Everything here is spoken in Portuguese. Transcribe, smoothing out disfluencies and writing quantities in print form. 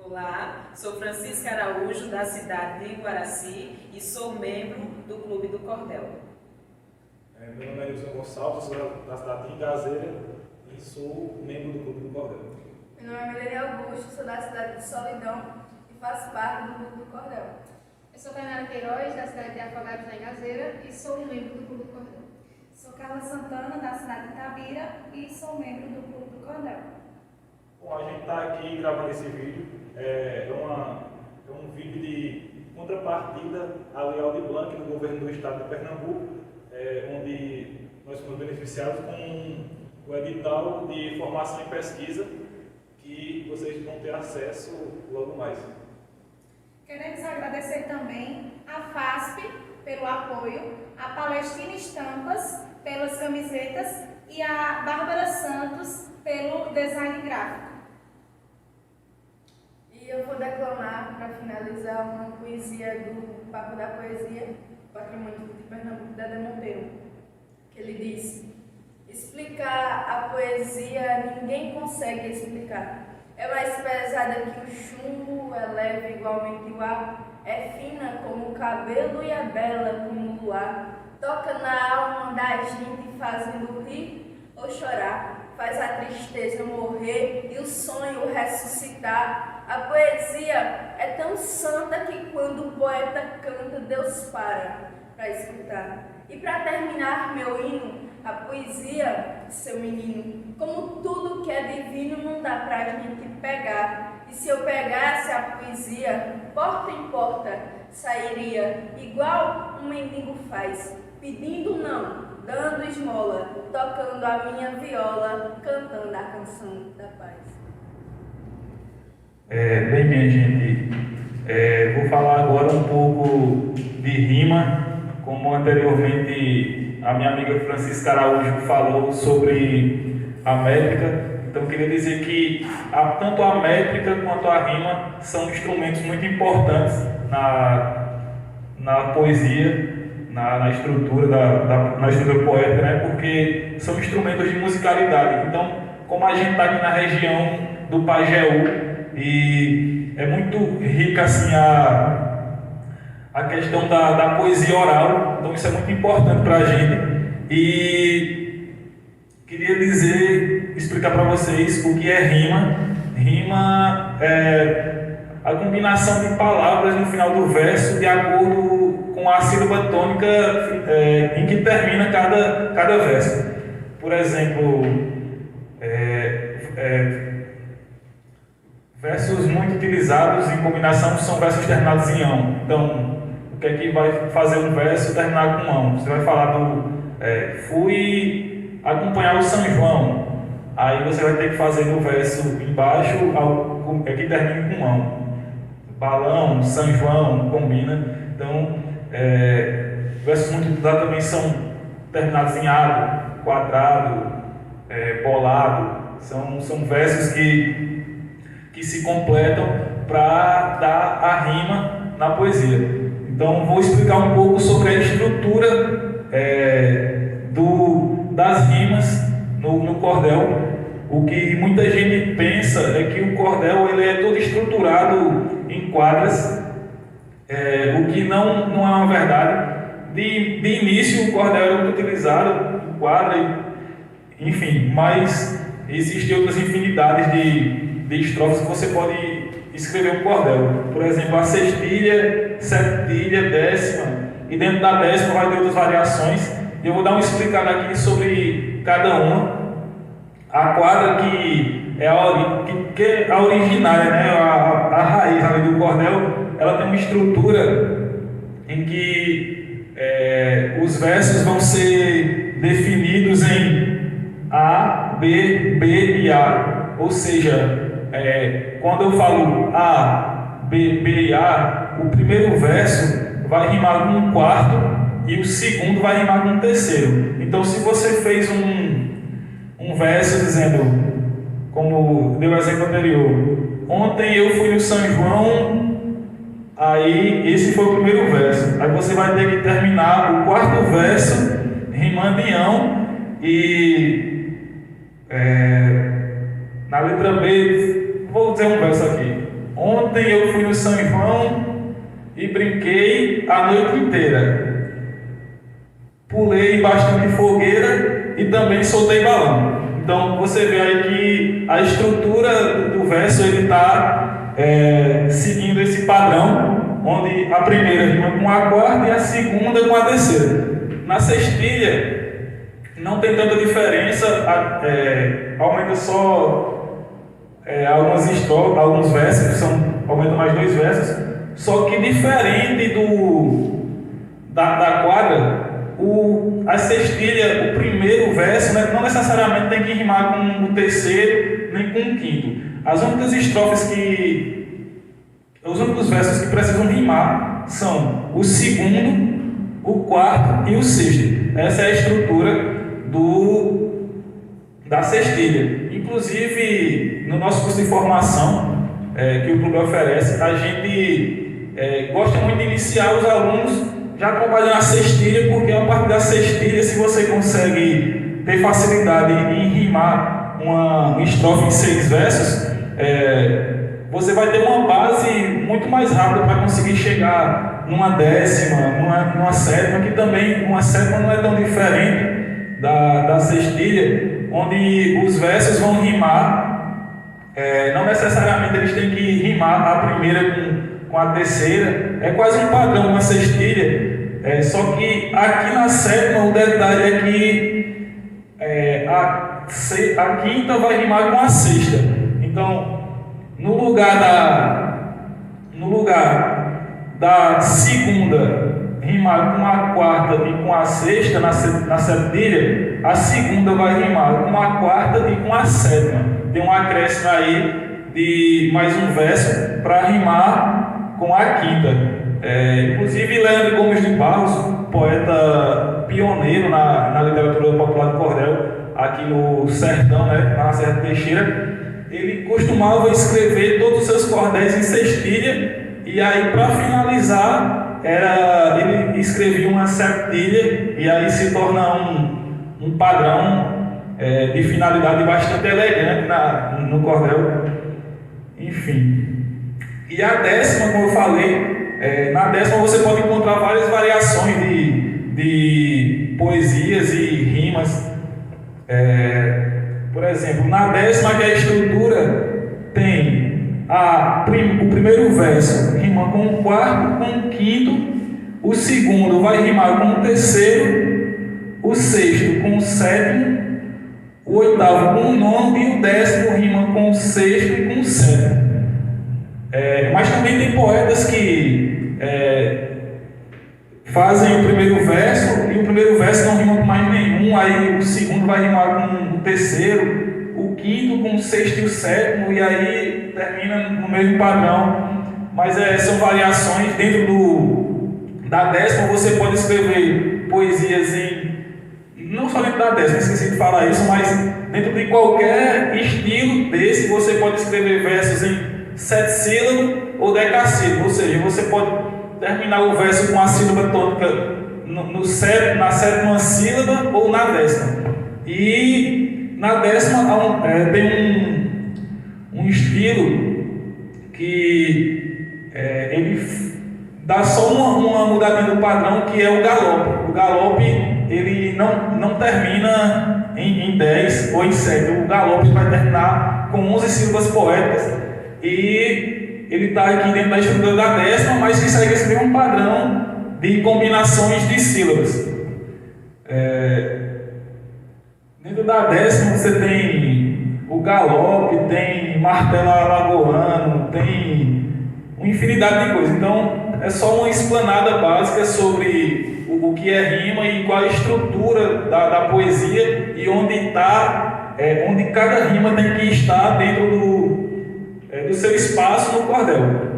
Olá, sou Francisca Araújo, da cidade de Iguaraci e sou membro do Clube do Cordel. Meu nome é Wilson Gonçalves, sou da cidade de Ingazeira e sou membro do Clube do Cordel. Meu nome é Melania Augusto, sou da cidade de Solidão e faço parte do Clube do Cordel. Eu sou Tainara Queiroz, da cidade de Afogados da Ingazeira e sou membro do Clube do Cordel. Sou Carla Santana, da cidade de Itabira e sou membro do Clube do Cordel. Bom, a gente está aqui gravando esse vídeo, é um vídeo de contrapartida à Lei Aldir Blanc no governo do estado de Pernambuco, onde nós fomos beneficiados com o edital de formação e pesquisa que vocês vão ter acesso logo mais. Queremos agradecer também à FASP pelo apoio, à Palestina Estampas pelas camisetas e à Bárbara Santos pelo design gráfico. E eu vou declamar, para finalizar, uma poesia do Papo da Poesia, Patrimônio de Pernambuco, da Dedé Monteiro, que ele diz: explicar a poesia ninguém consegue explicar. É mais pesada que o chumbo, é leve igualmente o ar, é fina como o cabelo e é bela como o luar. Toca na alma da gente fazendo rir ou chorar, faz a tristeza morrer e o sonho ressuscitar. A poesia é tão santa que quando o poeta canta, Deus para escutar. E para terminar meu hino, a poesia, seu menino, como tudo que é divino não dá pra gente pegar. E se eu pegasse a poesia, porta em porta, sairia igual um mendigo faz, pedindo não, dando esmola, tocando a minha viola, cantando a canção da paz. Bem, minha gente, vou falar agora um pouco de rima, como anteriormente a minha amiga Francisca Araújo falou sobre a métrica. Então, eu queria dizer que tanto a métrica quanto a rima são instrumentos muito importantes na poesia, na estrutura, na estrutura poética, né? Porque são instrumentos de musicalidade. Então, como a gente está aqui na região do Pajeú, e é muito rica assim a questão da poesia oral, então isso é muito importante para a gente. E queria explicar para vocês o que é rima. Rima é a combinação de palavras no final do verso de acordo com a sílaba tônica em que termina cada verso. Por exemplo, versos muito utilizados em combinação são versos terminados em ão. Então, o que é que vai fazer um verso terminar com ão? Você vai falar fui acompanhar o São João. Aí você vai ter que fazer no verso embaixo que termine com ão. Balão, São João, combina. Então, versos muito utilizados também são terminados em ado, quadrado, bolado. São versos que se completam para dar a rima na poesia. Então, vou explicar um pouco sobre a estrutura das rimas no cordel. O que muita gente pensa é que o cordel ele é todo estruturado em quadras, o que não é uma verdade. De início, o cordel era muito utilizado em quadra, enfim, mas existem outras infinidades de estrofes que você pode escrever um cordel. Por exemplo, a sextilha, setilha, décima, e dentro da décima vai ter outras variações. Eu vou dar uma explicada aqui sobre cada uma. A quadra que é a originária, né? a raiz ali do cordel, ela tem uma estrutura em que os versos vão ser definidos em A, B, B e A. Ou seja, quando eu falo A, B, B e A, o primeiro verso vai rimar com um quarto e o segundo vai rimar com um terceiro. Então, se você fez um verso dizendo, como deu o exemplo anterior, ontem eu fui no São João, aí esse foi o primeiro verso. Aí você vai ter que terminar o quarto verso rimando em ão e na letra B, vou dizer um verso aqui. Ontem eu fui no São João e brinquei a noite inteira. Pulei bastante fogueira e também soltei balão. Então você vê aí que a estrutura do verso ele está seguindo esse padrão, onde a primeira rima com a quarta e a segunda com a terceira. Na sextilha não tem tanta diferença, aumenta só alguns versos, aumenta mais 2 versos, só que diferente da quadra, a sextilha, o primeiro verso, né, não necessariamente tem que rimar com o terceiro nem com o quinto. Os únicos versos que precisam rimar são o segundo, o quarto e o sexto. Essa é a estrutura da sextilha. Inclusive, no nosso curso de formação que o clube oferece, a gente gosta muito de iniciar os alunos já trabalhando a sextilha, porque a partir da sextilha, se você consegue ter facilidade em rimar uma estrofe em 6 versos, você vai ter uma base muito mais rápida para conseguir chegar numa décima, numa sétima, que também uma sétima não é tão diferente da sextilha, onde os versos vão rimar, não necessariamente eles têm que rimar a primeira com a terceira, é quase um padrão uma sextilha, só que aqui na sétima o detalhe é que a quinta vai rimar com a sexta. Então, no lugar da segunda rimar com a quarta e com a sexta na sextilha, a segunda vai rimar com a quarta e com a sétima. Tem um acréscimo aí de mais um verso para rimar com a quinta. Inclusive Leandro Gomes de Barros, poeta pioneiro na literatura popular do cordel, aqui no sertão, né, na Serra Teixeira, ele costumava escrever todos os seus cordéis em sextilha, e aí para finalizar ele escrevia uma septilha, e aí se torna um padrão de finalidade bastante elegante no cordel. Enfim. E a décima, como eu falei, na décima você pode encontrar várias variações de poesias e rimas. Por exemplo, na décima, que é a estrutura, tem o primeiro verso rima com o quarto, com o quinto, o segundo vai rimar com o terceiro, o sexto com o sétimo, o oitavo com o nono e o décimo rima com o sexto e com o sétimo. Mas também tem poetas que fazem o primeiro verso e o primeiro verso não rima com mais nenhum, aí o segundo vai rimar com o terceiro, o quinto com o sexto e o sétimo, e aí termina no mesmo padrão. Mas são variações. Dentro da décima você pode escrever poesias não só dentro da décima, esqueci de falar isso, mas dentro de qualquer estilo desse você pode escrever versos em 7 sílabas ou decassílabo, ou seja, você pode terminar o verso com a sílaba tônica na sétima sílaba ou na décima. E na décima tem um estilo que ele dá só uma mudadinha do padrão, que é o galope. O galope ele não termina em 10 ou em 7. O galope vai terminar com 11 sílabas poéticas. E ele está aqui dentro da estrutura da décima, mas que segue esse mesmo padrão de combinações de sílabas. Dentro da décima você tem o galope, tem martelo alagoano, tem uma infinidade de coisas. Então é só uma explanada básica sobre o que é rima e qual a estrutura da poesia e onde cada rima tem que estar dentro do seu espaço no cordel.